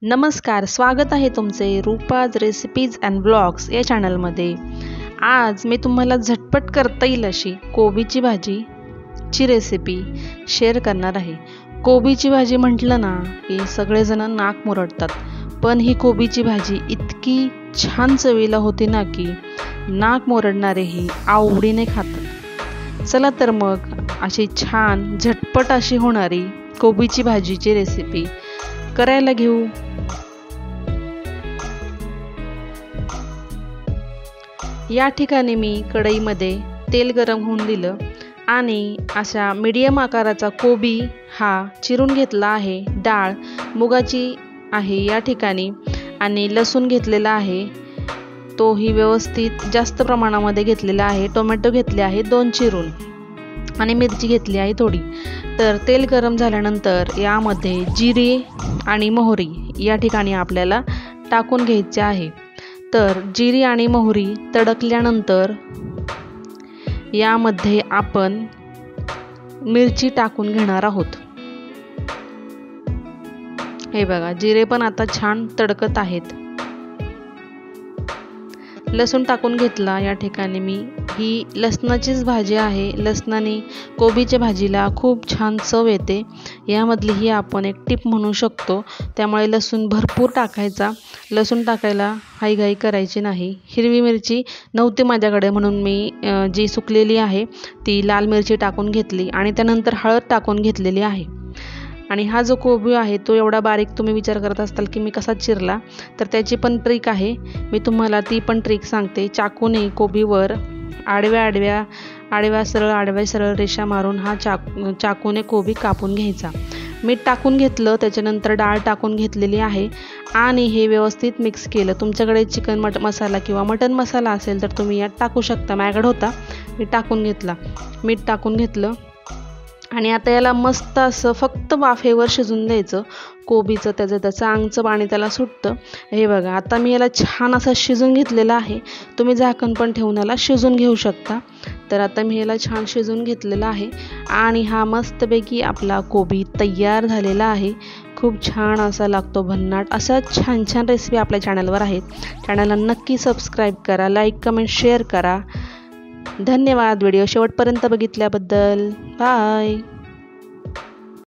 नमस्कार, स्वागत आहे तुमचे रूपाज रेसिपीज अँड ब्लॉग्स या चॅनलमध्ये। आज मी तुम्हाला झटपट करता येईल अशी कोबीची भाजीची रेसिपी शेअर करणार आहे। कोबीची भाजी म्हटलं ना की सगळेजण नाक मुरडतात, पण ही कोबीची भाजी इतकी छान चवीला होती ना की नाक मुरडणारेही आवडीने खातात। चला तर मग अशी छान झटपट अशी होणारी कोबीची भाजीची रेसिपी करायला घेऊ। या ठिकाणी मी कढईमध्ये तेल गरम होऊन दिलं आणि अशा मीडियम आकाराचा कोबी हा चिरून घेतला आहे। डाळ मुगाची आहे या ठिकाणी आणि लसूण घेतलेला आहे, तोही व्यवस्थित जास्त प्रमाणामध्ये घेतलेला आहे। टोमॅटो घेतले आहे 2 चिरून आणि मिरची घेतली आहे थोडी। तर तेल गरम झाल्यानंतर यामध्ये जिरे आणि मोहरी या ठिकाणी आपल्याला टाकून घ्यायचे आहे। तर जिरे आणि मोहरी तडकल्यानंतर यामध्ये आपण मिरची टाकून घेणार आहोत। हे बघा, जिरे पण आता छान तडकत आहेत। लसूण टाकून घेतला या ठिकाणी मी। ही लसणाचीच भाजी आहे, लसणाने कोबीच्या भाजीला खूप छान चव येते। यामधली ही आपण एक टिप म्हणू शकतो, त्यामुळे लसूण भरपूर टाकायचा। लसूण टाकायला घाई करायची नाही। हिरवी मिरची नव्हती माझ्याकडे म्हणून मी जी सुकलेली आहे ती लाल मिरची टाकून घेतली आणि त्यानंतर हळद टाकून घेतलेली आहे। आणि हा जो कोबी आहे तो एवढा बारीक तुम्ही विचार करत असाल की मी कसा चिरला, तर त्याची पण ट्रिक आहे, मी तुम्हाला ती पण ट्रिक सांगते। चाकूने कोबीवर आडव्या सरळ रेषा मारून हा चाकूने कोबी कापून घ्यायचा। मीठ टाकून घेतलं, त्याच्यानंतर डाळ टाकून घेतलेली आहे आणि हे व्यवस्थित मिक्स केलं। तुमच्याकडे चिकन मसाला किंवा मटन मसाला असेल तर तुम्ही यात टाकू शकता, माझ्याकडे होता मी टाकून घेतला। मीठ टाकून घेतलं आणि आता याला मस्त असं फक्त वाफेवर शिजून द्यायचं। कोबीचं त्याचं अंगचं पाणी त्याला सुटतं। हे बघा, आता मी याला छान असं शिजून घेतलेलं आहे। तुम्ही झाकण पण ठेवून याला शिजून घेऊ शकता। तर आता मी याला छान शिजून घेतलेला आहे आणि हा मस्तपैकी आपला कोबी तयार झालेला आहे। खूप छान असा लागतो, भन्नाट अशा छान रेसिपी आपल्या चॅनलवर आहेत। चॅनलला नक्की सबस्क्राईब करा, लाईक कमेंट शेअर करा। धन्यवाद व्हिडिओ शेवटपर्यंत बघितल्याबद्दल। बाय।